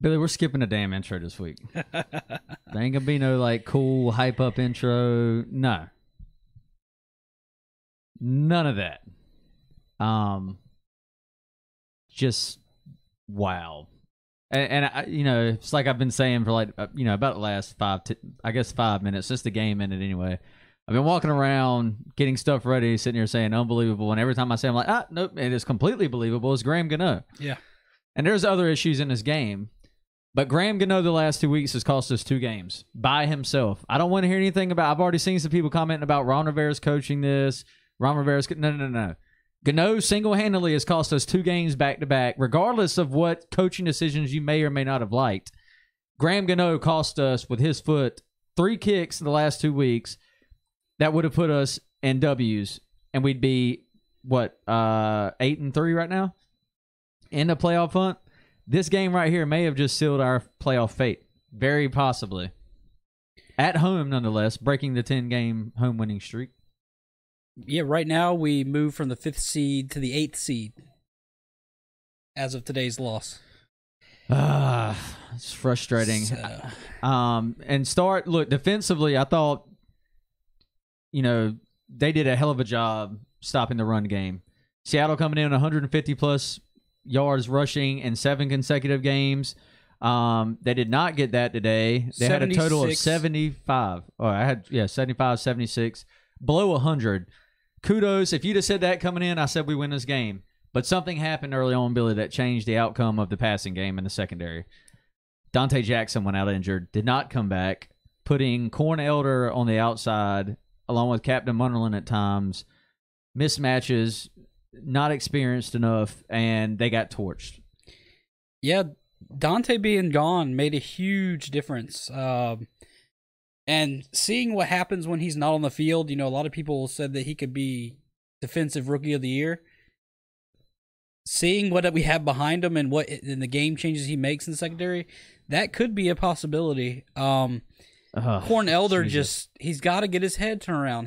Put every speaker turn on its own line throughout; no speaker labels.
Billy, we're skipping a damn intro this week. There ain't gonna be no like cool hype up intro. No. None of that. Just wow. And I, it's like I've been saying for like about the last 5 minutes since the game ended anyway. I've been walking around getting stuff ready, sitting here saying unbelievable, and every time I say I'm like, nope, it is completely believable. It's Graham Gano.
Yeah.
And there's other issues in this game. But Graham Gano the last 2 weeks has cost us 2 games by himself. I don't want to hear anything about. I've already seen some people commenting about Ron Rivera's coaching this. No. Gano single-handedly has cost us 2 games back-to-back, regardless of what coaching decisions you may or may not have liked. Graham Gano cost us, with his foot, 3 kicks in the last 2 weeks that would have put us in W's, and we'd be, 8-3 right now in the playoff hunt. This game right here may have just sealed our playoff fate. Very possibly. At home, nonetheless, breaking the 10-game home winning streak.
Yeah, right now we move from the 5th seed to the 8th seed as of today's loss.
It's frustrating. Look, defensively, I thought, they did a hell of a job stopping the run game. Seattle coming in 150-plus yards rushing in 7 consecutive games. They did not get that today. They 76. Had a total of 75. 75, 76. Below 100. Kudos. If you'd have said that coming in, I said we win this game. But something happened early on, Billy, that changed the outcome of the passing game in the secondary. Dante Jackson went out injured, did not come back, putting Corn Elder on the outside, along with Captain Munderland at times. Mismatches, not experienced enough, and they got torched.
Yeah, Dante being gone made a huge difference. And seeing what happens when he's not on the field, a lot of people said that he could be Defensive Rookie of the Year. Seeing what we have behind him and what in the game changes he makes in the secondary, that could be a possibility. Corn Elder he's got to get his head turned around.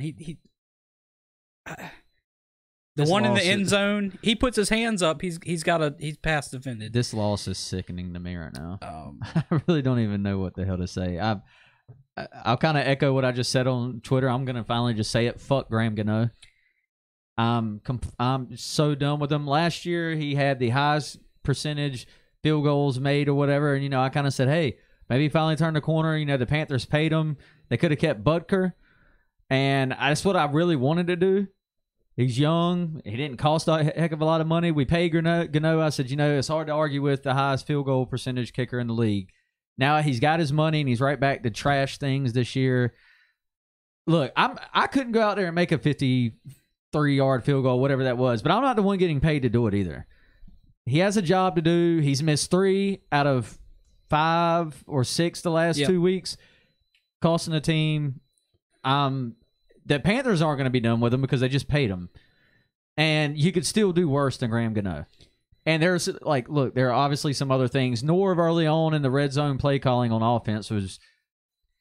The one in the end zone, he puts his hands up. He's pass defended.
This loss is sickening to me right now. I really don't even know what the hell to say. I'll kind of echo what I just said on Twitter. I'm gonna finally just say it. Fuck Graham Gano. I'm so done with him. Last year he had the highest percentage field goals made or whatever, and I kind of said, hey, maybe he finally turned the corner. The Panthers paid him. They could have kept Butker, and that's what I really wanted to do. He's young. He didn't cost a heck of a lot of money. We paid Gano. I said, it's hard to argue with the highest field goal percentage kicker in the league. Now he's got his money, and he's right back to trash things this year. Look, I couldn't go out there and make a 53-yard field goal, whatever that was, but I'm not the one getting paid to do it either. He has a job to do. He's missed 3 out of 5 or 6 the last 2 weeks, costing the team. The Panthers aren't going to be done with him because they just paid him. And you could still do worse than Graham Gano. And there's, there are obviously some other things. Norv early on in the red zone play calling on offense was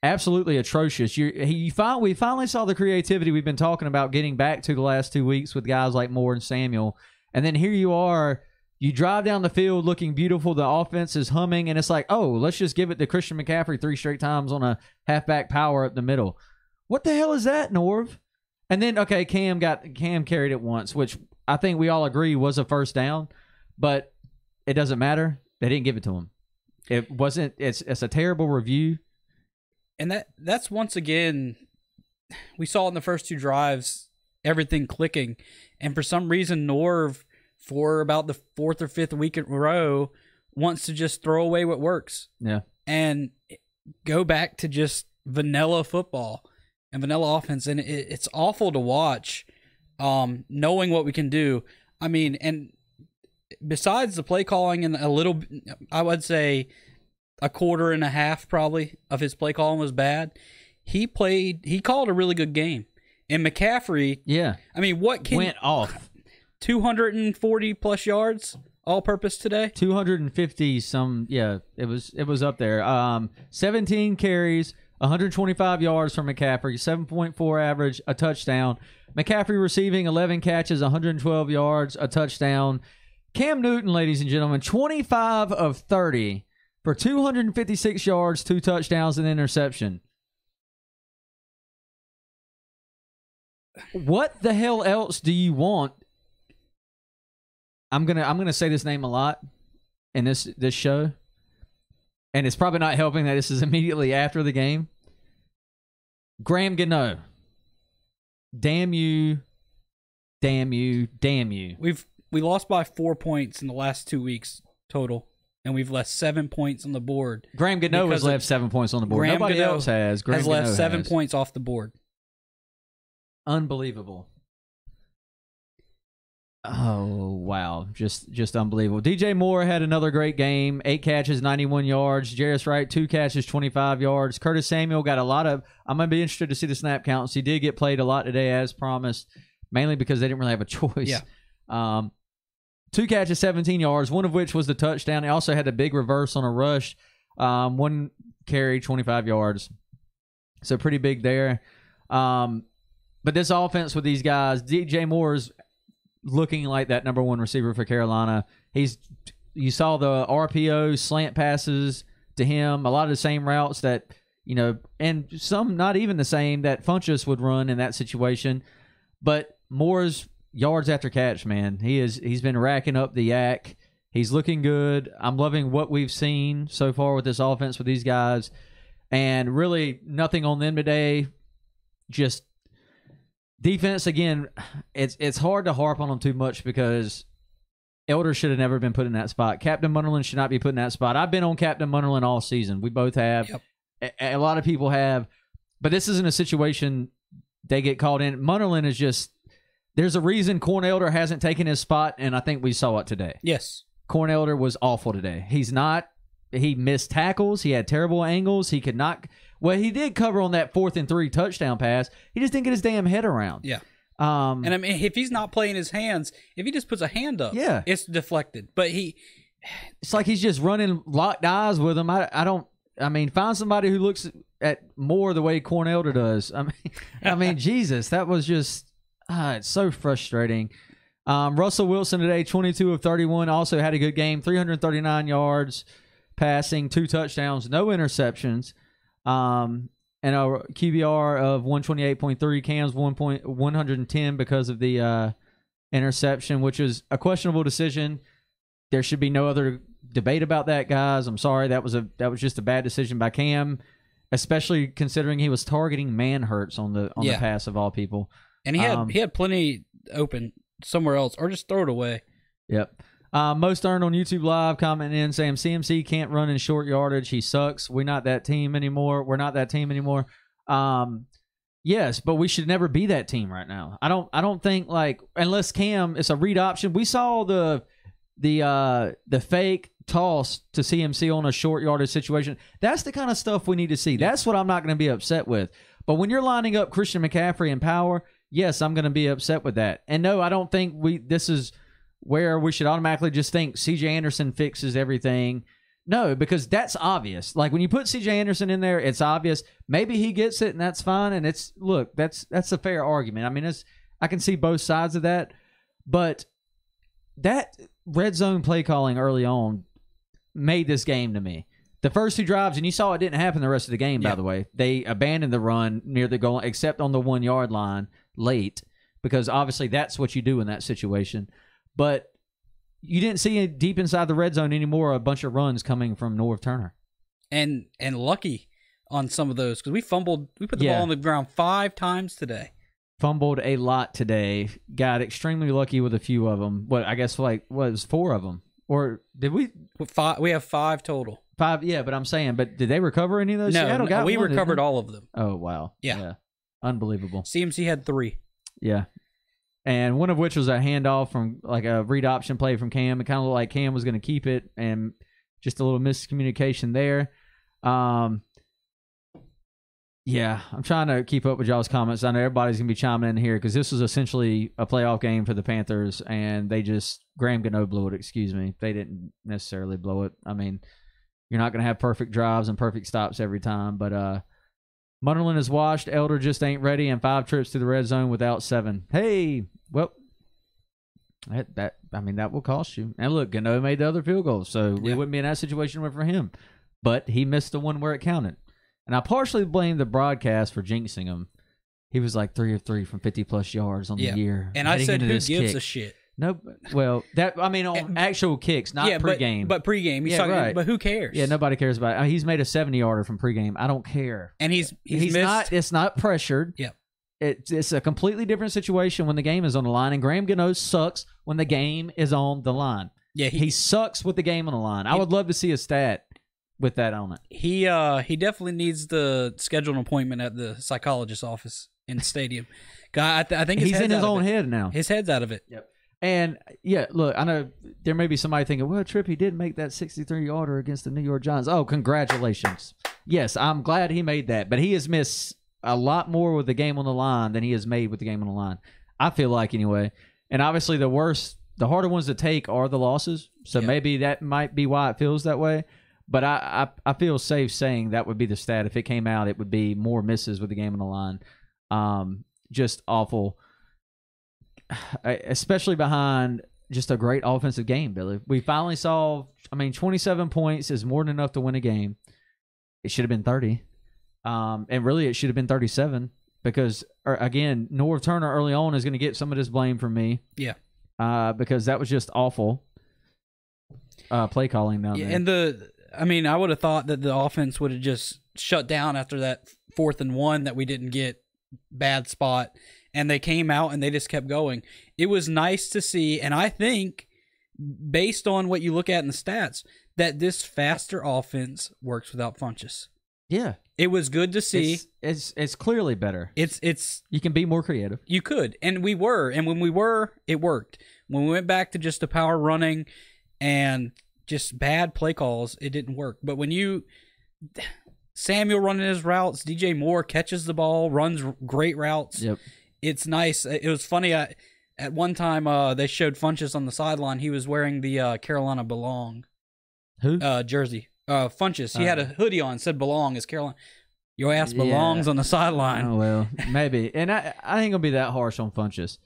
absolutely atrocious. We finally saw the creativity we've been talking about getting back to the last 2 weeks with guys like Moore and Samuel. And then here you are. You drive down the field looking beautiful. The offense is humming. And it's like, oh, let's just give it to Christian McCaffrey 3 straight times on a halfback power up the middle. What the hell is that, Norv? And then, okay, Cam carried it once, which I think we all agree was a first down, but it doesn't matter. They didn't give it to him. It wasn't. It's a terrible review.
And that's once again, we saw in the first 2 drives everything clicking, and for some reason, Norv, for about the 4th or 5th week in a row, wants to just throw away what works.
Yeah, and
go back to just vanilla football and vanilla offense, and it's awful to watch, knowing what we can do. I mean, and besides the play calling and a little, I would say a quarter and a half probably of his play calling was bad, he called a really good game. And McCaffrey, I mean, went
off
240-plus yards all-purpose today?
250 some, it was up there. 17 carries, 125 yards from McCaffrey, 7.4 average, a touchdown. McCaffrey receiving 11 catches, 112 yards, a touchdown. Cam Newton, ladies and gentlemen, 25 of 30 for 256 yards, 2 touchdowns, and interception. What the hell else do you want? I'm gonna say this name a lot in this show, and it's probably not helping that this is immediately after the game. Graham Gano. Damn you. Damn you. Damn you.
We lost by 4 points in the last 2 weeks total, and we've left 7 points on the board.
Graham Gano has left 7 points on the board.
Graham
Nobody
Gano
else has.
Has left 7 points off the board.
Unbelievable. Oh, wow. Just unbelievable. DJ Moore had another great game. 8 catches, 91 yards. Jarris Wright, 2 catches, 25 yards. Curtis Samuel got a lot of... I'm going to be interested to see the snap counts. He did get played a lot today, as promised, mainly because they didn't really have a choice.
Yeah.
2 catches, 17 yards, one of which was the touchdown. He also had a big reverse on a rush. 1 carry, 25 yards. So pretty big there. But this offense with these guys, DJ Moore's looking like that number 1 receiver for Carolina. You saw the RPO slant passes to him, a lot of the same routes that, and some not even the same that Funchess would run in that situation. But Moore's yards after catch, man, he's been racking up the yak. He's looking good. I'm loving what we've seen so far with this offense with these guys. And really nothing on them today. Just defense, again, it's hard to harp on them too much because Elder should have never been put in that spot. Captain Munderland should not be put in that spot. I've been on Captain Munderland all season. We both have. Yep. A lot of people have. But this isn't a situation they get called in. Munderland is just, there's a reason Corn Elder hasn't taken his spot, and I think we saw it today.
Yes.
Corn Elder was awful today. He missed tackles. He had terrible angles. He could not. Well, he did cover on that 4th and 3 touchdown pass. He just didn't get his damn head around.
Yeah. And I mean, if he's not playing his hands, if he just puts a hand up, it's deflected. But
it's like he's just running locked eyes with him. I mean, find somebody who looks at more the way Corn Elder does. I mean, Jesus, that was just, it's so frustrating. Russell Wilson today, 22 of 31, also had a good game, 339 yards passing, 2 touchdowns, no interceptions. And a QBR of 128.3, Cam's 110 because of the interception, which is a questionable decision. There should be no other debate about that, guys. I'm sorry, that was just a bad decision by Cam, especially considering he was targeting Manhurts on the pass of all people.
And he had plenty open somewhere else, or just throw it away. Yep.
Most earned on YouTube Live commenting in saying CMC can't run in short yardage. He sucks. We're not that team anymore. Yes, but we should never be that team right now. I don't think, like, unless Cam, it's a read option. We saw the fake toss to CMC on a short yardage situation. That's the kind of stuff we need to see. That's what I'm not going to be upset with. But when you're lining up Christian McCaffrey and Power, yes, I'm going to be upset with that. And no, I don't think this is where we should automatically just think C.J. Anderson fixes everything. No, because that's obvious. Like, when you put C.J. Anderson in there, it's obvious. Maybe he gets it, and that's fine. And that's a fair argument. I mean, I can see both sides of that. But that red zone play calling early on made this game to me. The first 2 drives, and you saw it didn't happen the rest of the game, by the way. They abandoned the run near the goal, except on the 1-yard line late, because obviously that's what you do in that situation. But you didn't see it deep inside the red zone anymore, a bunch of runs coming from Norv Turner.
And lucky on some of those, because we put the ball on the ground 5 times today.
Fumbled a lot today. Got extremely lucky with a few of them. I guess was 4 of them. Or did we?
5, we have 5 total.
5, yeah, but I'm saying, did they recover any of those?
No, we recovered all of them.
Oh, wow.
Yeah.
Unbelievable.
CMC had 3.
Yeah. And one of which was a handoff from, like, a read option play from Cam. It kind of looked like Cam was going to keep it, and just a little miscommunication there. Yeah, I'm trying to keep up with y'all's comments. I know everybody's going to be chiming in here because this was essentially a playoff game for the Panthers, and Graham Gano blew it, excuse me. They didn't necessarily blow it. I mean, you're not going to have perfect drives and perfect stops every time, but Munderland is washed. Elder just ain't ready, and 5 trips to the red zone without 7. Hey, well, that will cost you. And look, Gano made the other field goals, so we wouldn't be in that situation for him. but he missed the one where it counted. And I partially blame the broadcast for jinxing him. He was like 3 of 3 from 50-plus yards on the year.
And I said, who gives a shit?
No, well, on actual kicks, not pregame.
But pregame, right. But who cares?
Yeah, nobody cares about it. I mean, he's made a 70-yarder from pregame. I don't care.
And he's missed.
It's not pressured.
Yeah.
It's a completely different situation when the game is on the line, and Graham Gano sucks when the game is on the line. Yeah, he sucks with the game on the line. I would love to see a stat with that on it.
He definitely needs to schedule an appointment at the psychologist's office in the stadium. I think
he's in his own head now.
His head's out of it.
Yep. And, yeah, look, I know there may be somebody thinking, well, Tripp, he did make that 63-yarder against the New York Giants. Oh, congratulations. Yes, I'm glad he made that. But he has missed a lot more with the game on the line than he has made with the game on the line. I feel like, anyway. And, obviously, the harder ones to take are the losses. So maybe that might be why it feels that way. But I feel safe saying that would be the stat. If it came out, it would be more misses with the game on the line. Just awful. Especially behind just a great offensive game, Billy. We finally saw, 27 points is more than enough to win a game. It should have been 30. And really, it should have been 37 because, again, Norv Turner early on is going to get some of this blame from me.
Yeah.
Because that was just awful play calling down there.
And I would have thought that the offense would have just shut down after that 4th and 1 that we didn't get bad spot. And they came out and they just kept going. It was nice to see, and I think, based on what you look at in the stats, that this faster offense works without Funchess.
Yeah.
It was good to see.
It's clearly better.
It's
you can be more creative.
You could, and we were, and when we were, it worked. When we went back to just the power running and just bad play calls, it didn't work. But when Samuel running his routes, DJ Moore catches the ball, runs great routes.
Yep.
It's nice. It was funny. At one time, they showed Funchess on the sideline. He was wearing the Carolina Belong jersey. Funchess. He had a hoodie on, said Belong as Carolina. Your ass belongs on the sideline.
Oh, well, maybe. And I ain't going to be that harsh on Funchess.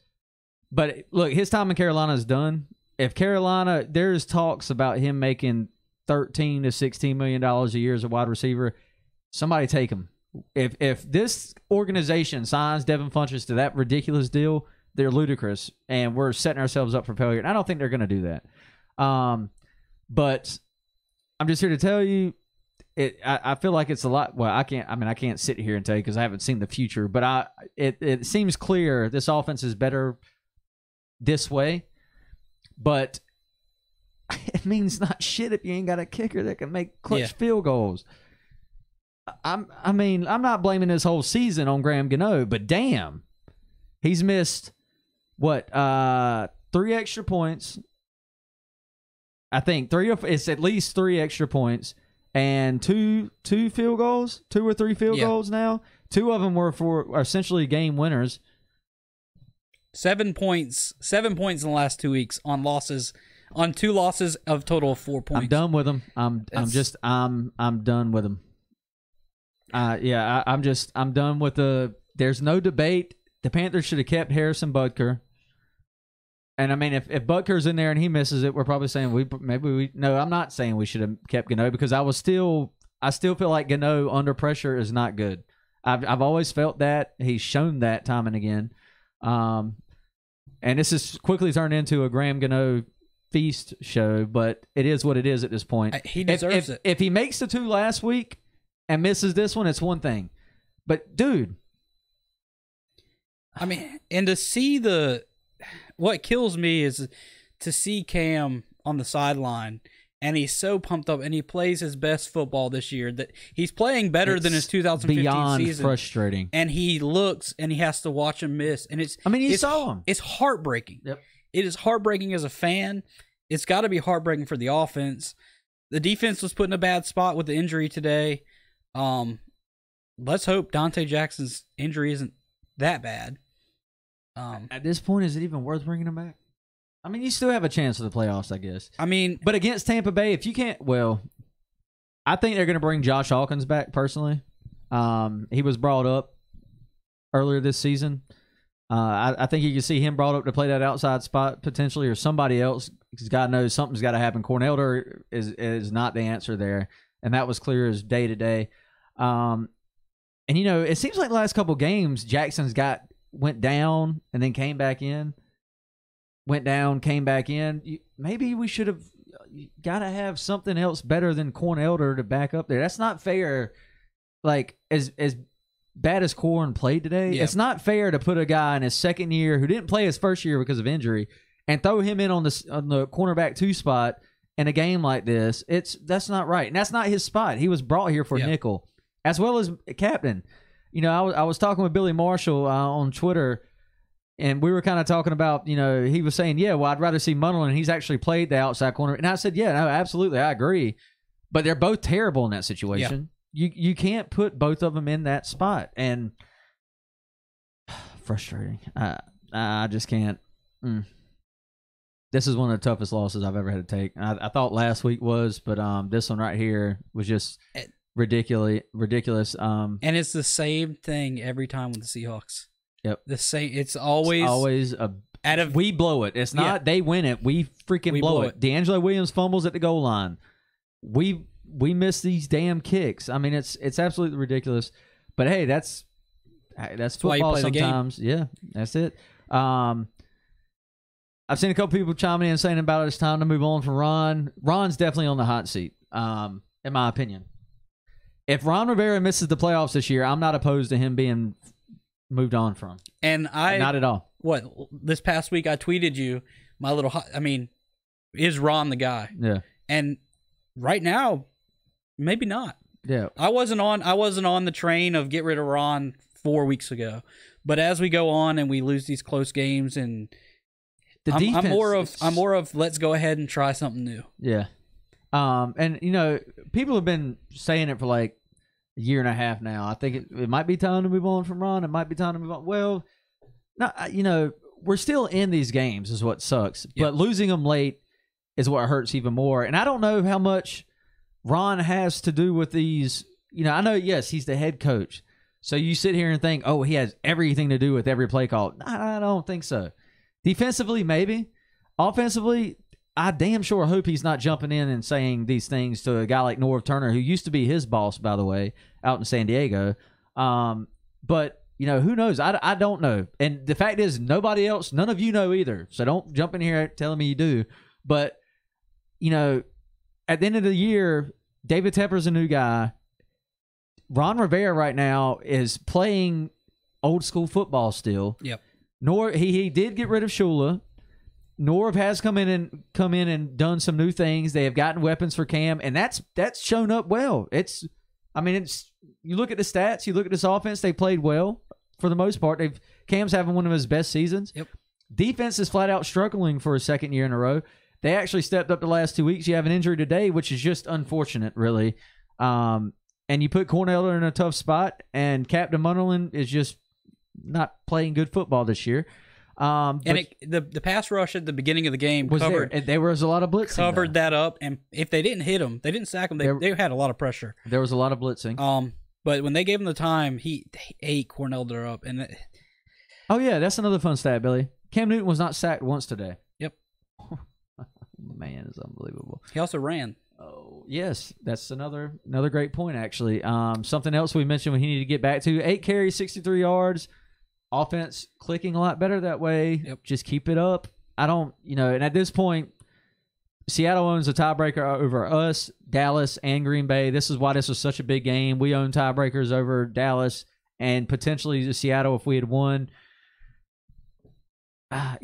But, look, his time in Carolina is done. If Carolina, there's talks about him making $13 to $16 million a year as a wide receiver. Somebody take him. If this organization signs Devin Funchess to that ridiculous deal, they're ludicrous, and we're setting ourselves up for failure. And I don't think they're going to do that. But I'm just here to tell you, I feel like it's a lot. Well, I can't sit here and tell you because I haven't seen the future. But it seems clear this offense is better this way. But it means not shit if you ain't got a kicker that can make clutch field goals. I'm not blaming this whole season on Graham Gano, but damn, he's missed 3 extra points. I think it's at least 3 extra points and two field goals, 2 or 3 field goals now. 2 of them were for essentially game winners.
7 points in the last 2 weeks on 2 losses of total of 4 points.
I'm done with him. I'm done with him. I'm done with there's no debate. The Panthers should have kept Harrison Butker. And if Butker's in there and he misses it, we're probably saying I'm not saying we should have kept Gano because I still feel like Gano under pressure is not good. I've always felt that. He's shown that time and again. And this has quickly turned into a Graham Gano feast show, but it is what it is at this point.
He deserves it.
If he makes the 2 last week and misses this one, it's one thing. But, dude.
And to see what kills me is to see Cam on the sideline, and he's so pumped up, and he plays his best football this year. That he's playing better than his 2015
beyond
season.
Frustrating.
And he looks, and he has to watch him miss. And
you saw him.
It's heartbreaking.
Yep.
It is heartbreaking as a fan. It's got to be heartbreaking for the offense. The defense was put in a bad spot with the injury today. Let's hope Dante Jackson's injury isn't that bad.
At this point, is it even worth bringing him back? You still have a chance for the playoffs, I guess. But against Tampa Bay, if you can't, I think they're going to bring Josh Hawkins back personally. He was brought up earlier this season. I think you can see him brought up to play that outside spot potentially, or somebody else. Because God knows something's got to happen. Cornelder is not the answer there. and that was clear as day to day. And it seems like the last couple games, Jackson's went down and then came back in, went down, came back in. Maybe we should have got to have something else better than Corn Elder to back up there. That's not fair. Like as bad as Corn played today, it's not fair to put a guy in his second year who didn't play his first year because of injury and throw him in on the cornerback 2 spot in a game like this. That's not right, and that's not his spot. He was brought here for nickel as well as captain. I was talking with Billy Marshall on Twitter, and we were kind of talking about, he was saying, well, I'd rather see Munderland. He's actually played the outside corner. And I said, no, absolutely, I agree. But they're both terrible in that situation. Yeah. You can't put both of them in that spot. And frustrating. I just can't. This is one of the toughest losses I've ever had to take. I thought last week was, but this one right here was just ridiculous.
And it's the same thing every time with the Seahawks.
Yep.
The same. It's always
we blow it. It's not they win it. We freaking blow it. D'Angelo Williams fumbles at the goal line. We miss these damn kicks. I mean, it's absolutely ridiculous. But hey, that's football sometimes. Yeah, that's it. I've seen a couple people chiming in saying about it's time to move on from Ron. Ron's definitely on the hot seat, in my opinion. If Ron Rivera misses the playoffs this year, I'm not opposed to him being moved on from.
And
not at all.
This past week I tweeted you my little. Is Ron the guy?
Yeah.
And right now, maybe not.
Yeah.
I wasn't on the train of get rid of Ron 4 weeks ago, but as we go on and we lose these close games, and I'm more of let's go ahead and try something new.
Yeah. And people have been saying it for like a year and a half now. I think it might be time to move on from Ron. It might be time to move on. Well, we're still in these games is what sucks. Yep. But losing them late is what hurts even more. And I don't know how much Ron has to do with these. I know, yes, he's the head coach. So you sit here and think, he has everything to do with every play call. I don't think so. Defensively, maybe. Offensively, I damn sure hope he's not jumping in and saying these things to a guy like Norv Turner, who used to be his boss, by the way, out in San Diego. But, who knows? I don't know. And the fact is, nobody else, none of you know either. So don't jump in here telling me you do. But, at the end of the year, David Tepper's a new guy. Ron Rivera right now is playing old school football still.
Yep.
He did get rid of Shula. Norv has come in and done some new things. They have gotten weapons for Cam, and that's shown up well. You look at the stats, you look at this offense, they played well for the most part. Cam's having one of his best seasons.
Yep.
Defense is flat out struggling for a second year in a row. They actually stepped up the last 2 weeks. You have an injury today, which is just unfortunate, really. And you put Cornell in a tough spot, and Captain Munderland is just not playing good football this year.
The pass rush at the beginning of the game
there was a lot of blitzing.
Covered that up, and if they didn't hit him, they didn't sack him. They had a lot of pressure.
There was a lot of blitzing.
But when they gave him the time, he ate Cornelder up. And
that's another fun stat, Billy. Cam Newton was not sacked once today.
Yep.
Man, it's unbelievable.
He also ran.
Oh, yes. That's another great point, actually. Something else we mentioned we need to get back to. 8 carries, 63 yards. Offense clicking a lot better that way.
Yep.
Just keep it up. And at this point, Seattle owns a tiebreaker over us, Dallas, and Green Bay. This is why this was such a big game. We own tiebreakers over Dallas and potentially Seattle if we had won.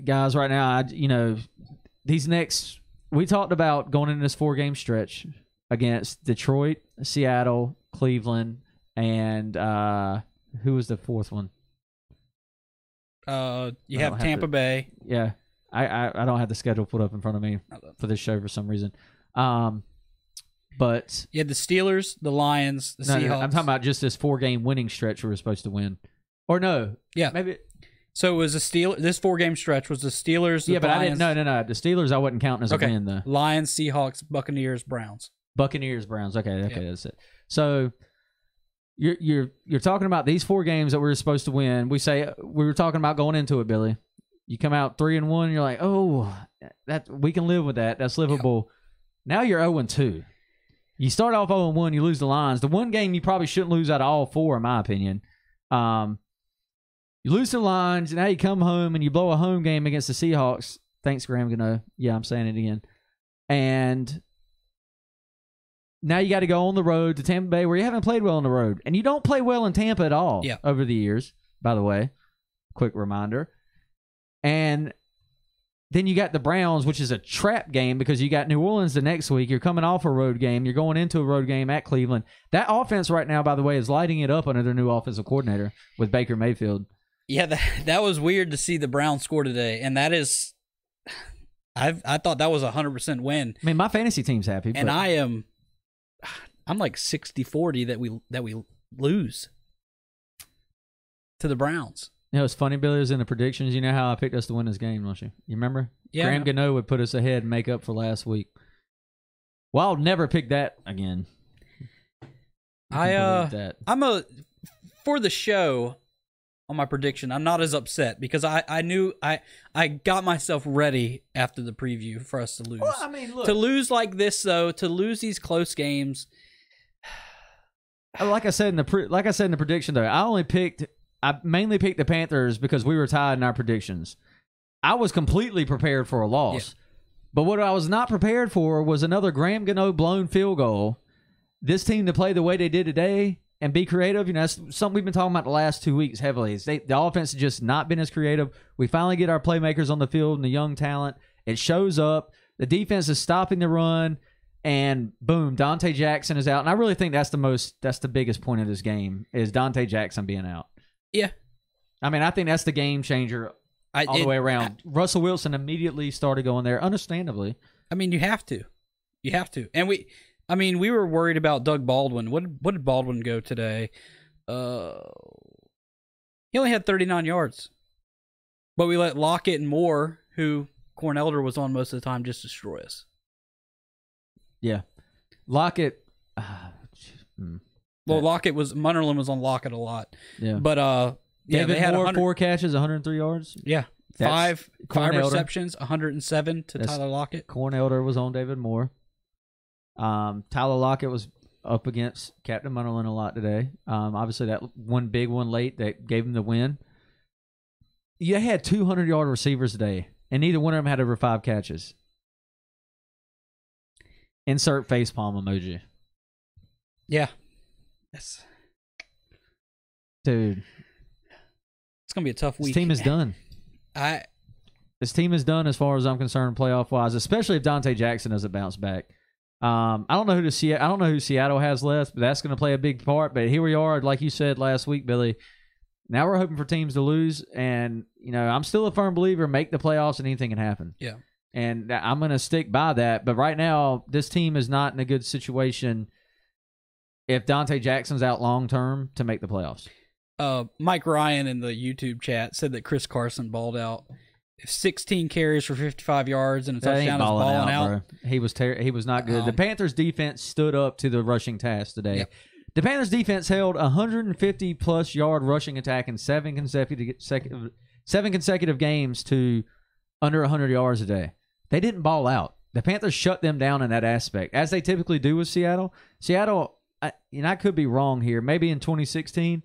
Guys, right now, we talked about going into this 4-game stretch against Detroit, Seattle, Cleveland, and who was the fourth one?
You have Tampa Bay.
Yeah. I don't have the schedule put up in front of me for this show for some reason. But
you had the Steelers, the Lions, the Seahawks.
No, I'm talking about just this 4-game winning stretch we were supposed to win. Or no.
Yeah.
Maybe.
So it was this 4-game stretch was the Steelers, the
Lions. I didn't. No. The Steelers I wasn't counting as a win, though.
Lions, Seahawks, Buccaneers, Browns.
Buccaneers, Browns. Okay, that's it. So you're talking about these 4 games that we were supposed to win. We were talking about going into it, Billy. You come out 3-1, you're like, that we can live with that. That's livable. Yep. Now you're 0-2. You start off 0-1, you lose the Lions. The one game you probably shouldn't lose out of all four, in my opinion. You lose the Lions, and now you come home and you blow a home game against the Seahawks. Thanks, Graham Gano. Yeah, I'm saying it again. And now you got to go on the road to Tampa Bay, where you haven't played well on the road. And you don't play well in Tampa at all over the years, by the way. Quick reminder. And then you got the Browns, which is a trap game because you got New Orleans the next week. You're coming off a road game. You're going into a road game at Cleveland. That offense right now, by the way, is lighting it up under their new offensive coordinator with Baker Mayfield.
Yeah, that was weird to see the Browns score today, and that is, I thought that was a 100% win.
I mean, my fantasy team's happy,
and I'm like 60-40 that we lose to the Browns.
You know, it's funny, Billy, was in the predictions. You know how I picked us to win this game, don't you? You remember?
Yeah.
Graham Gano would put us ahead and make up for last week. Well, I'll never pick that again.
For the show on my prediction, I'm not as upset because I knew I got myself ready after the preview for us to lose.
Well, I mean, look.
To lose like this, though, to lose these close games.
Like I said in the prediction, though, I mainly picked the Panthers because we were tied in our predictions. I was completely prepared for a loss. Yeah. But what I was not prepared for was another Graham Gano blown field goal. This team to play the way they did today and be creative, you know, that's something we've been talking about the last 2 weeks heavily. The offense has just not been as creative. We finally get our playmakers on the field and the young talent. It shows up. The defense is stopping the run. And boom, Dante Jackson is out. And I really think that's the biggest point of this game is Dante Jackson being out.
Yeah.
I mean, I think that's the game changer all the way around. Russell Wilson immediately started going there, understandably.
I mean, you have to. And we were worried about Doug Baldwin. What did Baldwin go today? He only had 39 yards. But we let Lockett and Moore, who Cornelder was on most of the time, just destroy us.
Yeah. Lockett.
Well, Munnerlyn was on Lockett a lot.
Yeah.
But
David Moore, 4 catches, 103 yards.
Yeah. Five receptions, 107 to Tyler Lockett.
Cornelder was on David Moore. Tyler Lockett was up against Captain Munnerlyn a lot today. Obviously, that one big one late that gave him the win. You had 200-yard receivers today, and neither one of them had over 5 catches. Insert facepalm emoji.
Yeah. Yes.
Dude.
It's going to be a tough week.
This team is done. This team is done as far as I'm concerned playoff-wise, especially if Dante Jackson doesn't bounce back. I don't know who Seattle has left, but that's going to play a big part. But here we are, like you said last week, Billy. Now we're hoping for teams to lose, and I'm still a firm believer. Make the playoffs, and anything can happen.
Yeah,
and I'm going to stick by that. But right now, this team is not in a good situation if Dante Jackson's out long term to make the playoffs.
Mike Ryan in the YouTube chat said that Chris Carson balled out. 16 carries for 55 yards and a touchdown is balling out. Bro.
He was not good. The Panthers defense stood up to the rushing task today. Yep. The Panthers defense held 150-plus yard rushing attack in 7 consecutive games to under 100 yards a day. They didn't ball out. The Panthers shut them down in that aspect, as they typically do with Seattle. Seattle, I could be wrong here. Maybe in 2016.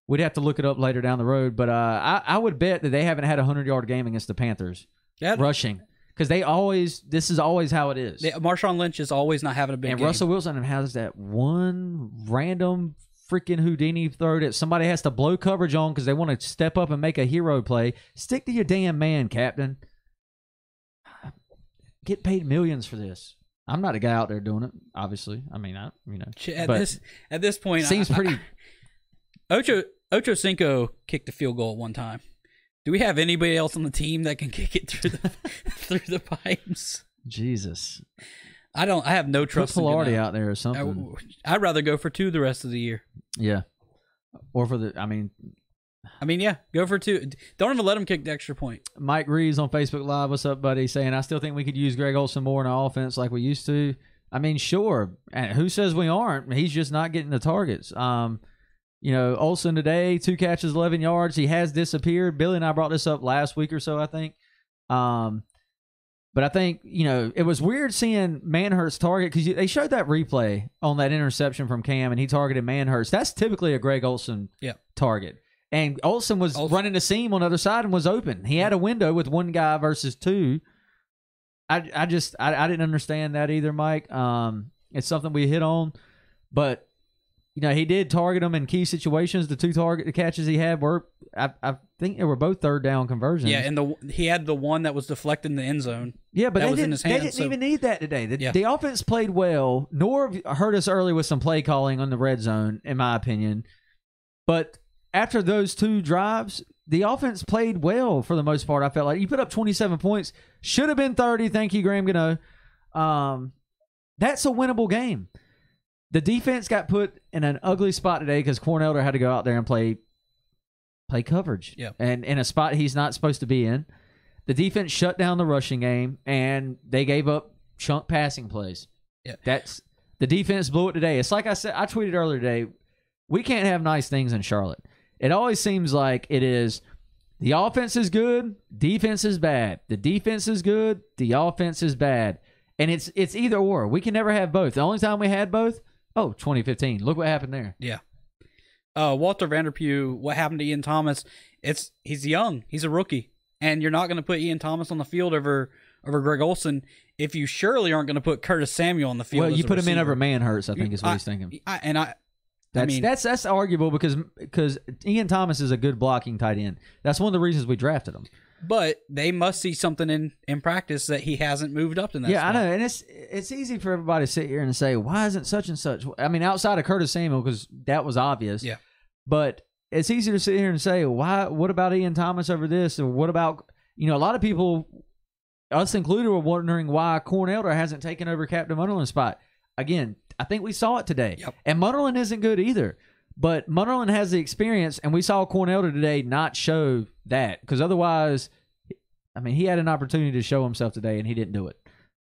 We'd have to look it up later down the road, but I would bet that they haven't had a 100-yard game against the Panthers rushing because this is always how it is.
Marshawn Lynch is always not having a big game.
And Russell Wilson has that one random freaking Houdini throw that somebody has to blow coverage on because they want to step up and make a hero play. Stick to your damn man, Captain. Get paid millions for this. I'm not a guy out there doing it, obviously. I mean,
at this point,
seems pretty.
Ocho Cinco kicked the field goal at one time. Do we have anybody else on the team that can kick it through the pipes?
Jesus,
I have no trust.
Put Pilardi out there or something.
I'd rather go for 2 the rest of the year.
Yeah, or for
yeah, go for 2. Don't even let him kick the extra point.
Mike Reeves on Facebook Live, what's up, buddy? Saying I still think we could use Greg Olsen more in our offense like we used to. I mean, sure, and who says we aren't? He's just not getting the targets. Olsen today, 2 catches, 11 yards. He has disappeared. Billy and I brought this up last week or so, I think. But I think, it was weird seeing Manhurst target because they showed that replay on that interception from Cam, and he targeted Manhurst. That's typically a Greg Olsen target. And Olsen was running the seam on the other side and was open. He had a window with one guy versus two. I didn't understand that either, Mike. It's something we hit on. But, he did target him in key situations. The two catches he had were, I think they were both third down conversions.
Yeah, and he had the one that was deflected in the end zone.
Yeah, but they didn't even need that today. The offense played well. Norv hurt us early with some play calling on the red zone, in my opinion. But after those two drives, the offense played well for the most part. I felt like you put up 27 points. Should have been 30. Thank you, Graham Gano. That's a winnable game. The defense got put in an ugly spot today because Cornelder had to go out there and play coverage.
Yeah.
And in a spot he's not supposed to be in. The defense shut down the rushing game, and they gave up chunk passing plays.
Yeah.
The defense blew it today. It's like I said, I tweeted earlier today, we can't have nice things in Charlotte. It always seems like it is the offense is good, defense is bad. The defense is good, the offense is bad. And it's either or. We can never have both. The only time we had both, 2015. Look what happened there.
Yeah. Walter Vanderpue, what happened to Ian Thomas? He's young. He's a rookie. And you're not going to put Ian Thomas on the field over Greg Olsen if you surely aren't going to put Curtis Samuel on the field.
Well, you put him in over Manhurst, I think is what he's thinking. That's arguable because Ian Thomas is a good blocking tight end. That's one of the reasons we drafted him.
But they must see something in practice that he hasn't moved up in that spot.
I know, and it's easy for everybody to sit here and say, why isn't such and such? I mean, outside of Curtis Samuel, because that was obvious.
Yeah.
But it's easy to sit here and say, what about Ian Thomas over this? Or what about, a lot of people, us included, were wondering why Cornelder hasn't taken over Captain Munderland's spot. Again, I think we saw it today.
Yep.
And Munderland isn't good either. But Munderland has the experience, and we saw Cornelder today not show that. Because otherwise, he had an opportunity to show himself today, and he didn't do it.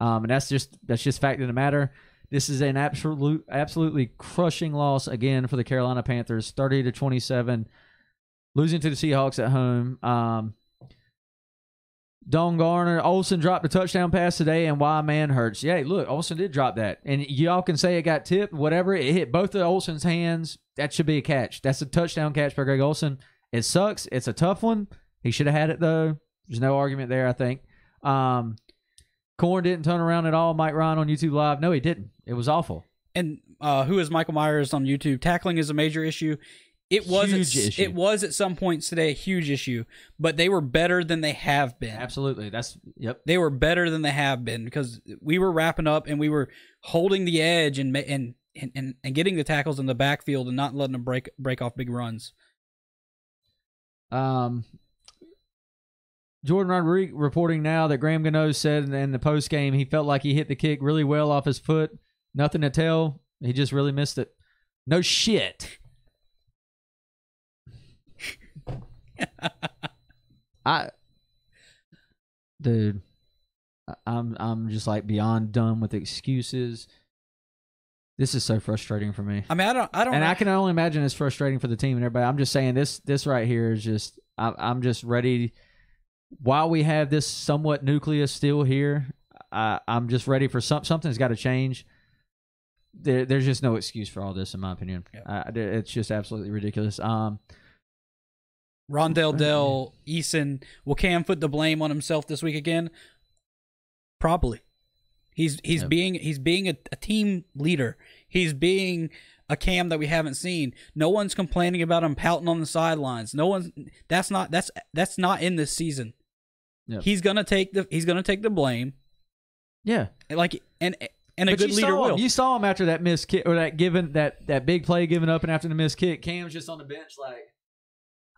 And that's just fact of the matter. This is an absolutely crushing loss again for the Carolina Panthers, 30-27, losing to the Seahawks at home. Don Garner, Olsen dropped a touchdown pass today, and why Manhurst? Yeah, look, Olsen did drop that. And y'all can say it got tipped, whatever. It hit both of Olsen's hands. That should be a catch. That's a touchdown catch by Greg Olsen. It sucks. It's a tough one. He should have had it, though. There's no argument there, I think. Corn didn't turn around at all. Mike Ryan on YouTube Live. No, he didn't. It was awful.
And who is Michael Myers on YouTube? Tackling is a major issue. It was at some points today a huge issue, but they were better than they have been.
Absolutely.
They were better than they have been because we were wrapping up and we were holding the edge and getting the tackles in the backfield and not letting them break off big runs.
Jordan Rodriguez reporting now that Graham Gano said in the postgame he felt like he hit the kick really well off his foot. Nothing to tell. He just really missed it. No shit. I'm just like beyond done with excuses. This is so frustrating for me.
I don't. And
I can only imagine it's frustrating for the team and everybody. I'm just saying this right here is just. I'm just ready. While we have this somewhat nucleus still here, I'm just ready for something's got to change. There's just no excuse for all this, in my opinion. Yeah. It's just absolutely ridiculous.
Rondell Dell, Eason, will Cam put the blame on himself this week again? Probably. He's being a team leader. He's being a Cam that we haven't seen. No one's complaining about him pouting on the sidelines. No one's. That's not in this season. Yep. He's gonna take the blame.
Yeah,
like and a good leader will.
You saw him after that missed kick or that big play given up and after the missed kick. Cam's just on the bench like,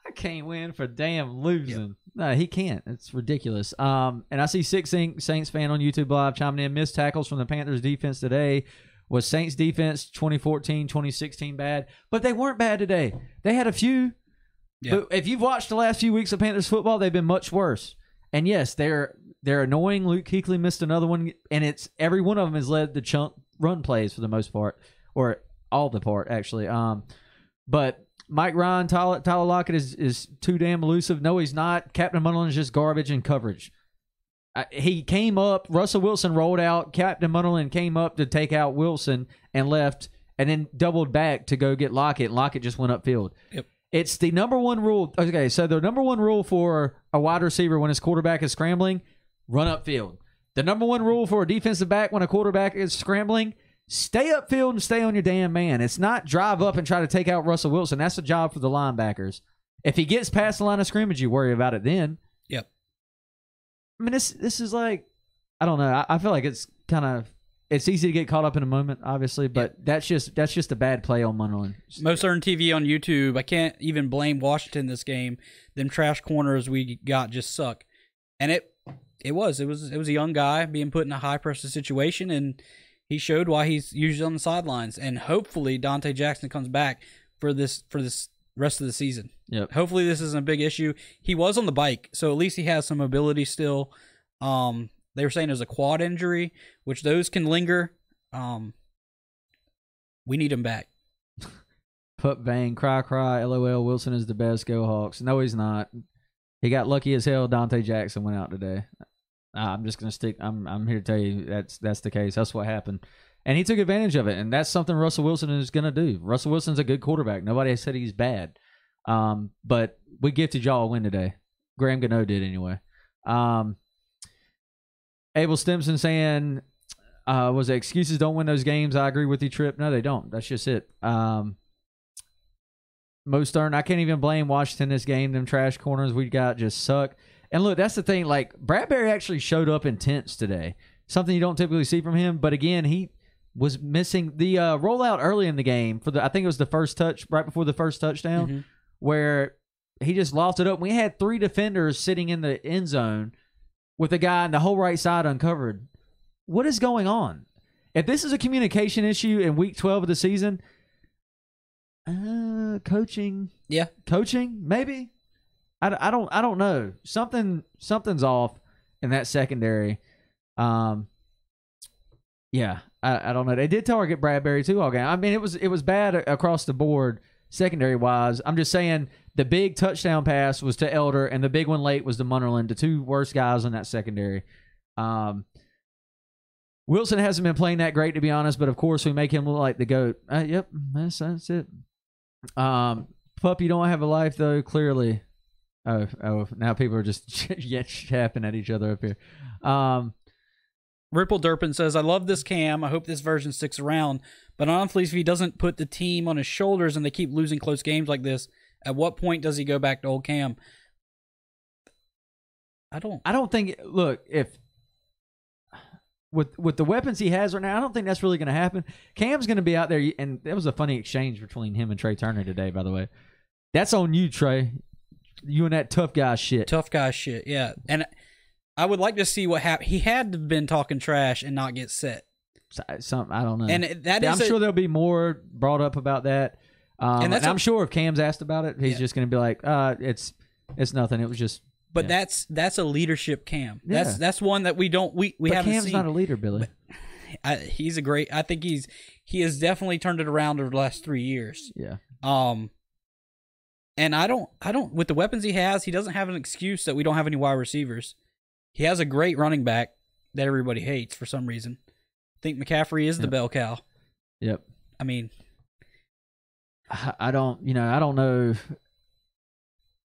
I can't win for damn losing. Yep. No, he can't. It's ridiculous. And I see Six Saints fan on YouTube Live chiming in. Missed tackles from the Panthers defense today. Was Saints defense 2014, 2016 bad? But they weren't bad today. They had a few. Yeah. But if you've watched the last few weeks of Panthers football, they've been much worse. And yes, they're annoying. Luke Kuechly missed another one, and it's every one of them has led the chunk run plays for the most part, or all the part actually. But Mike Ryan, Tyler Lockett is too damn elusive. No, he's not. Captain Munderland is just garbage in coverage. He came up. Russell Wilson rolled out. Captain Munnerlyn came up to take out Wilson and left, and then doubled back to go get Lockett. And Lockett just went upfield.
Yep.
It's the number one rule. Okay, so the number one rule for a wide receiver when his quarterback is scrambling, run upfield. The number one rule for a defensive back when a quarterback is scrambling, stay upfield and stay on your damn man. It's not drive up and try to take out Russell Wilson. That's the job for the linebackers. If he gets past the line of scrimmage, you worry about it then.
Yep.
I mean, this is like, I don't know. I feel like it's kind of, it's easy to get caught up in a moment, obviously, but that's just a bad play on Munnerlyn.
Most Earned TV on YouTube, I can't even blame Washington this game. Them trash corners we got just suck. And it was a young guy being put in a high pressure situation, and he showed why he's usually on the sidelines. And hopefully Dante Jackson comes back for this rest of the season.
Yep.
Hopefully this isn't a big issue. He was on the bike, so at least he has some mobility still. They were saying it was a quad injury, which those can linger. We need him back.
Put bang, cry, LOL. Wilson is the best. Go Hawks. No, he's not. He got lucky as hell. Dante Jackson went out today. I'm just gonna stick. I'm here to tell you that's the case. That's what happened, and he took advantage of it. And that's something Russell Wilson is gonna do. Russell Wilson's a good quarterback. Nobody said he's bad. But we gifted y'all a win today. Graham Gano did anyway. Abel Stimson saying, was it excuses don't win those games? I agree with you, Trip. No, they don't. That's just it. Mo Stern, I can't even blame Washington this game. Them trash corners we got just suck. And look, that's the thing. Like, Bradbury actually showed up intense today. Something you don't typically see from him. But again, he was missing the rollout early in the game for I think it was the first touch, right before the first touchdown, where he just lofted up. We had 3 defenders sitting in the end zone with a guy on the whole right side uncovered. What is going on? If this is a communication issue in week 12 of the season, coaching.
Yeah.
Coaching, maybe. I don't know. Something's off in that secondary. Yeah, I don't know. They did target Bradbury too all game. I mean, it was bad across the board secondary wise. I'm just saying the big touchdown pass was to Elder, and the big one late was to Munnerlyn, the 2 worst guys in that secondary. Wilson hasn't been playing that great, to be honest, but of course we make him look like the GOAT. Yep, that's it. Pup, you don't have a life though, clearly. Oh, now people are just chapping at each other up here.
Ripple Durpin says, I love this Cam. I hope this version sticks around. But honestly, if he doesn't put the team on his shoulders and they keep losing close games like this, at what point does he go back to old Cam? I don't think. Look,
if with the weapons he has right now, I don't think that's really going to happen. Cam's going to be out there, and there was a funny exchange between him and Trey Turner today, by the way. That's on you, Trey. You and that tough guy shit.
Tough guy shit, yeah. And I would like to see what happened. He had to have been talking trash and not get set.
Something, I don't know.
And
I'm sure there'll be more brought up about that. And I'm sure if Cam's asked about it, he's just going to be like, it's nothing. It was just.
But that's a leadership Cam. Yeah. That's one that we haven't
Cam's
seen.
not a leader, Billy.
He's a great. I think he has definitely turned it around over the last 3 years.
Yeah.
And I don't with the weapons he has, he doesn't have an excuse that we don't have any wide receivers. He has a great running back that everybody hates for some reason. I think McCaffrey is the bell cow.
Yep.
I mean,
I don't know.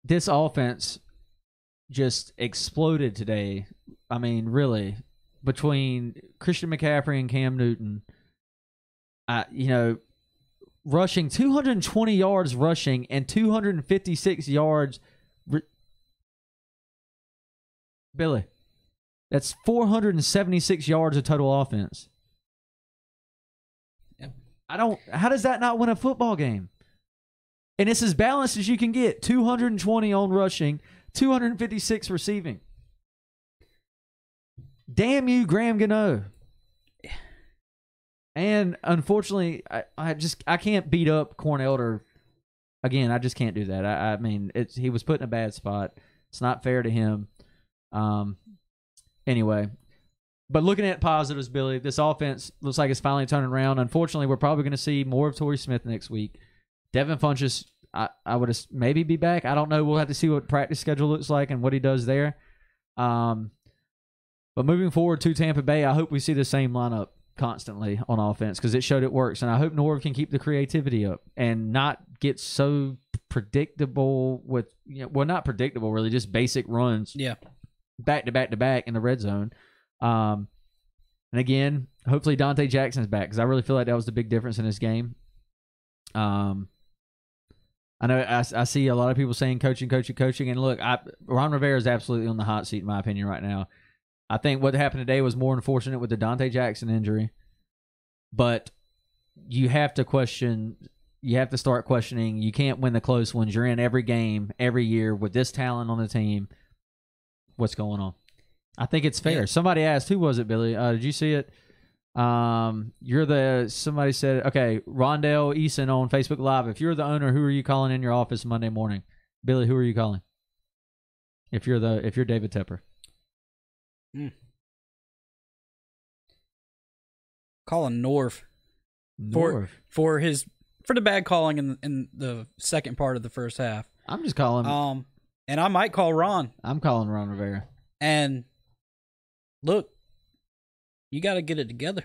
This offense just exploded today. I mean, really, between Christian McCaffrey and Cam Newton, rushing 220 yards rushing and 256 yards. Billy, that's 476 yards of total offense.
Yep.
How does that not win a football game? And it's as balanced as you can get. 220 on rushing, 256 receiving. Damn you, Graham Gano. And unfortunately, I can't beat up Corn Elder again. I just can't do that. I mean, he was put in a bad spot. It's not fair to him. Anyway, but looking at positives, Billy, this offense looks like it's finally turning around. Unfortunately, we're probably going to see more of Torrey Smith next week. Devin Funchess, I would maybe be back. I don't know. We'll have to see what practice schedule looks like and what he does there. But moving forward to Tampa Bay, I hope we see the same lineup constantly on offense because it showed it works. And I hope Norv can keep the creativity up and not get so predictable with, well, not predictable really, just basic runs.
Yeah.
Back to back to back in the red zone. And again, hopefully Dante Jackson's back because I really feel like that was the big difference in this game. I know I see a lot of people saying coaching. And look, Ron Rivera is absolutely on the hot seat in my opinion right now. I think what happened today was more unfortunate with the Dante Jackson injury. But you have to start questioning. You can't win the close ones. You're in every game, every year with this talent on the team. What's going on? I think it's fair. Yeah. Somebody asked, who was it, Billy? Did you see it? Somebody said, okay, Rondell Eason on Facebook Live. If you're the owner, who are you calling in your office Monday morning? Billy, who are you calling? If you're David Tepper.
Calling Norv. For the bad calling in the second part of the first half.
I'm just calling.
And I might call Ron.
I'm calling Ron Rivera.
And look, you got to get it together.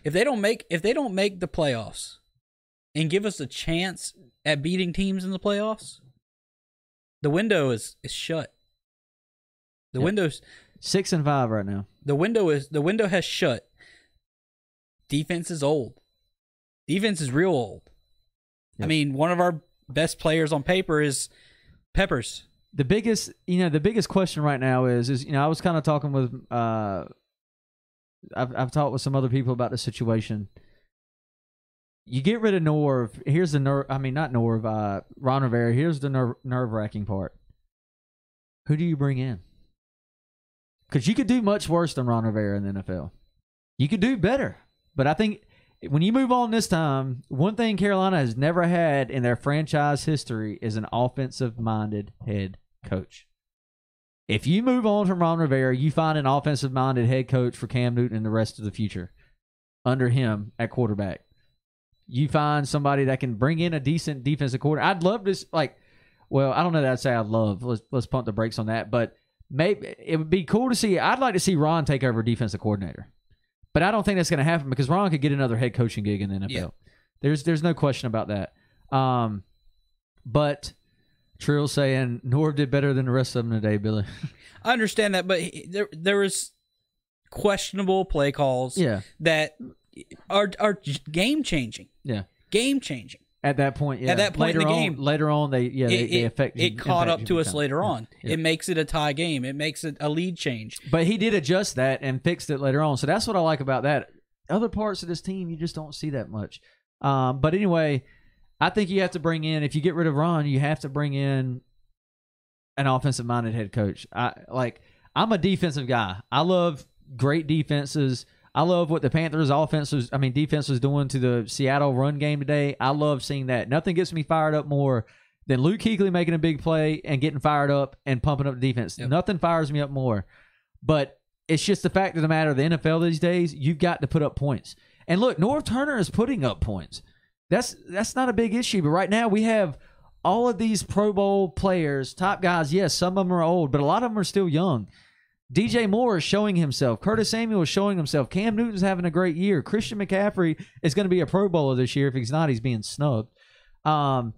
If they don't make the playoffs and give us a chance at beating teams in the playoffs, the window is shut. The window's
6-5 right now.
The window has shut. Defense is old. Defense is real old. Yep. I mean, one of our best players on paper is Peppers.
The biggest question right now is I was kind of talking with I've talked with some other people about the situation. You get rid of Norv. Here's the Ron Rivera. Here's the nerve-wracking part. Who do you bring in? Because you could do much worse than Ron Rivera in the NFL. You could do better. But I think when you move on this time, one thing Carolina has never had in their franchise history is an offensive-minded head coach. If you move on from Ron Rivera, you find an offensive-minded head coach for Cam Newton and the rest of the future under him at quarterback. You find somebody that can bring in a decent defensive coordinator. I'd love this, I don't know that I'd say I'd love. Let's pump the brakes on that. But maybe it would be cool to see. I'd like to see Ron take over defensive coordinator. But I don't think that's going to happen because Ron could get another head coaching gig in the NFL. Yeah. There's no question about that. But Trill's saying Norv did better than the rest of them today, Billy.
I understand that, but there was questionable play calls that are game changing.
Yeah,
game changing.
At that point,
At that point in the game.
Later on, they affect.
It caught up to us later on. Yeah. It makes it a tie game. It makes it a lead change.
But he did adjust that and fixed it later on. So that's what I like about that. Other parts of this team, you just don't see that much. But anyway, I think you have to bring in, if you get rid of Ron, you have to bring in an offensive-minded head coach. I'm a defensive guy. I love great defenses. I love what the Panthers defense was doing to the Seattle run game today. I love seeing that. Nothing gets me fired up more than Luke Kuechly making a big play and getting fired up and pumping up the defense. Yep. Nothing fires me up more. But it's just the fact of the matter, the NFL these days, you've got to put up points. And look, Norv Turner is putting up points. That's not a big issue. But right now we have all of these Pro Bowl players, top guys. Yes, some of them are old, but a lot of them are still young. DJ Moore is showing himself. Curtis Samuel is showing himself. Cam Newton's having a great year. Christian McCaffrey is going to be a Pro Bowler this year. If he's not, he's being snubbed. All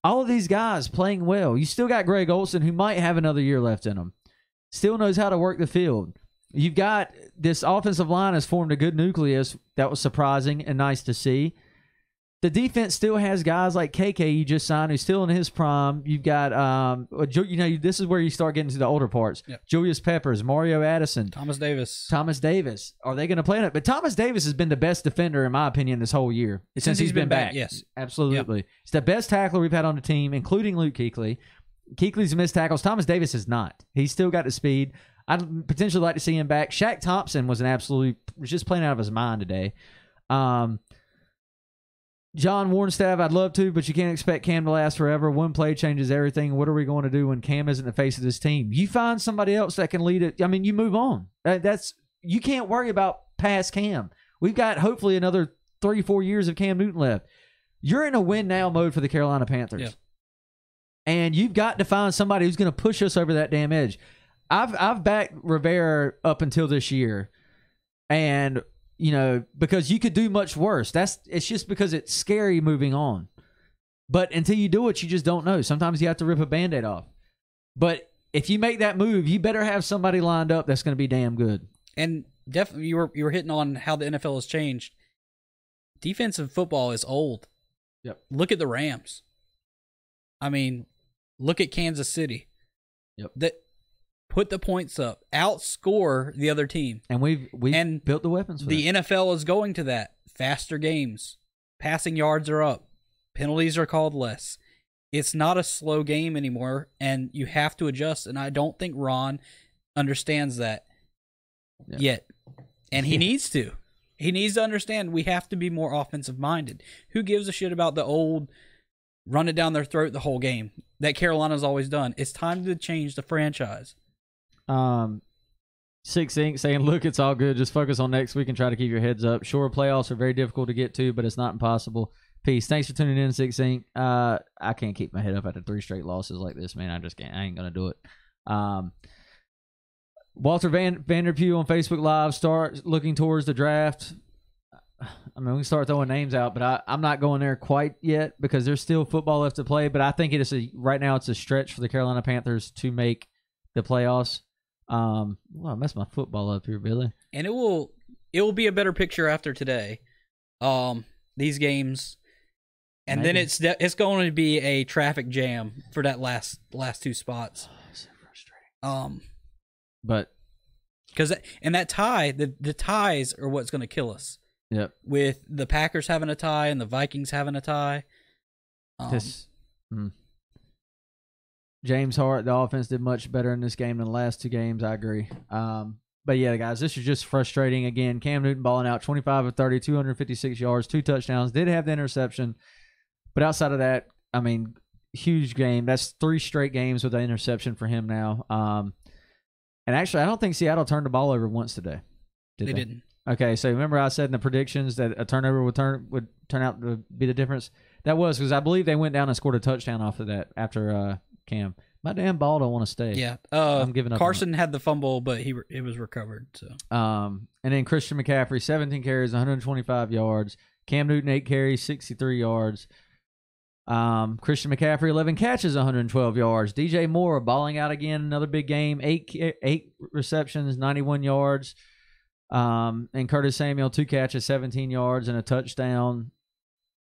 of these guys playing well. You still got Greg Olsen, who might have another year left in him. Still knows how to work the field. You've got this offensive line has formed a good nucleus. That was surprising and nice to see. The defense still has guys like KK you just signed who's still in his prime. You've got, this is where you start getting to the older parts. Yep. Julius Peppers, Mario Addison.
Thomas Davis.
Are they going to play in it? But Thomas Davis has been the best defender, in my opinion, this whole year. Since he's been back.
Yes.
Absolutely. Yep. It's the best tackler we've had on the team, including Luke Kuechly. Kuechly's missed tackles. Thomas Davis is not. He's still got the speed. I'd potentially like to see him back. Shaq Thompson was just playing out of his mind today. John Warnstaff, I'd love to, but you can't expect Cam to last forever. One play changes everything. What are we going to do when Cam isn't the face of this team? You find somebody else that can lead it. I mean, you move on. You can't worry about past Cam. We've got hopefully another 3-4 years of Cam Newton left. You're in a win-now mode for the Carolina Panthers. Yeah. And you've got to find somebody who's going to push us over that damn edge. I've backed Rivera up until this year, and because you could do much worse. It's just because it's scary moving on. But until you do it, you just don't know. Sometimes you have to rip a Band-Aid off. But if you make that move, you better have somebody lined up that's going to be damn good.
And definitely, you were hitting on how the NFL has changed. Defensive football is old.
Yep.
Look at the Rams. I mean, look at Kansas City.
Yep.
That put the points up, outscore the other team.
And we've built the weapons for
the NFL is going to that. Faster games. Passing yards are up. Penalties are called less. It's not a slow game anymore, and you have to adjust. And I don't think Ron understands that yet. And he needs to. He needs to understand we have to be more offensive-minded. Who gives a shit about the old run it down their throat the whole game that Carolina's always done? It's time to change the franchise.
6 Ink saying, look, it's all good. Just focus on next week and try to keep your heads up. Sure, playoffs are very difficult to get to, but it's not impossible. Peace. Thanks for tuning in, 6 Ink. I can't keep my head up after 3 straight losses like this, man. I just can't. I ain't going to do it. Walter Vanderpue on Facebook Live, start looking towards the draft. I mean, we can start throwing names out, but I'm not going there quite yet because there's still football left to play. But I think right now it's a stretch for the Carolina Panthers to make the playoffs. Well, I messed my football up here, Billy.
And it will be a better picture after today. These games, and maybe. Then it's going to be a traffic jam for that last 2 spots.
Oh, so frustrating. But
because that tie, the ties are what's going to kill us.
Yep.
With the Packers having a tie and the Vikings having a tie.
James Hart, the offense did much better in this game than the last 2 games. I agree. But yeah, guys, this is just frustrating. Again, Cam Newton balling out 25 of 30, 256 yards, 2 touchdowns. Did have the interception. But outside of that, I mean, huge game. That's 3 straight games with an interception for him now. And actually, I don't think Seattle turned the ball over once today.
They didn't.
Okay, so remember I said in the predictions that a turnover would turn out to be the difference? That was because I believe they went down and scored a touchdown off of that after Cam. My damn ball don't want to stay.
Yeah,
I'm giving up.
Carson had the fumble, but it was recovered. So.
And then Christian McCaffrey, 17 carries, 125 yards. Cam Newton, 8 carries, 63 yards. Christian McCaffrey, 11 catches, 112 yards. DJ Moore balling out again, another big game, 8 receptions, 91 yards. And Curtis Samuel, 2 catches, 17 yards, and a touchdown.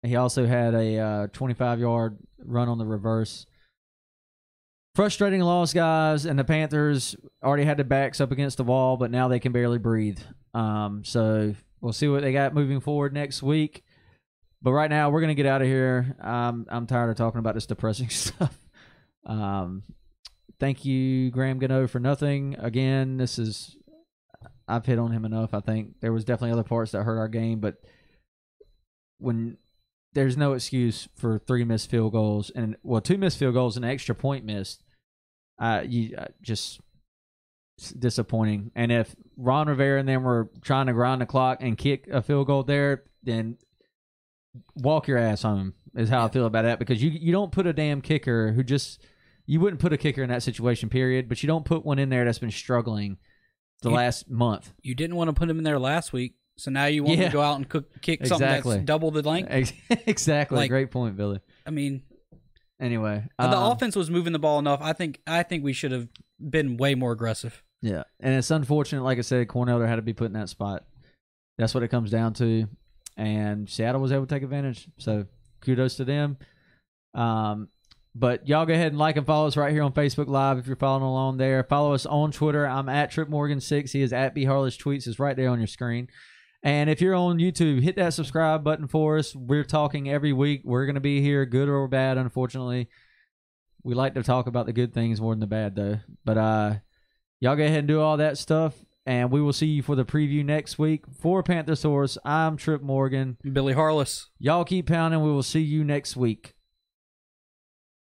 He also had a 25-yard run on the reverse. Frustrating loss, guys, and the Panthers already had their backs up against the wall, but now they can barely breathe. So we'll see what they got moving forward next week. But right now, we're going to get out of here. I'm tired of talking about this depressing stuff. Thank you, Graham Gano, for nothing. Again, I've hit on him enough, I think. There was definitely other parts that hurt our game, but when there's no excuse for 3 missed field goals, 2 missed field goals and an extra point missed, just disappointing. And if Ron Rivera and them were trying to grind the clock and kick a field goal there, then walk your ass home is how I feel about that, because you don't put a damn kicker you wouldn't put a kicker in that situation, period, but you don't put one in there that's been struggling last month.
You didn't want to put him in there last week, so now you want to go out and kick something that's double the length?
Exactly. Great point, Billy.
I mean,
anyway.
The offense was moving the ball enough. I think we should have been way more aggressive.
Yeah, and it's unfortunate, like I said, Cornelder had to be put in that spot. That's what it comes down to. And Seattle was able to take advantage. So kudos to them. But y'all go ahead and like and follow us right here on Facebook Live if you're following along there. Follow us on Twitter. I'm at TripMorgan6. He is at BHarless Tweets. It's right there on your screen. And if you're on YouTube, hit that subscribe button for us. We're talking every week. We're going to be here, good or bad, unfortunately. We like to talk about the good things more than the bad, though. But y'all go ahead and do all that stuff. And we will see you for the preview next week. For Panther Source, I'm Trip Morgan.
Billy Harless.
Y'all keep pounding. We will see you next week.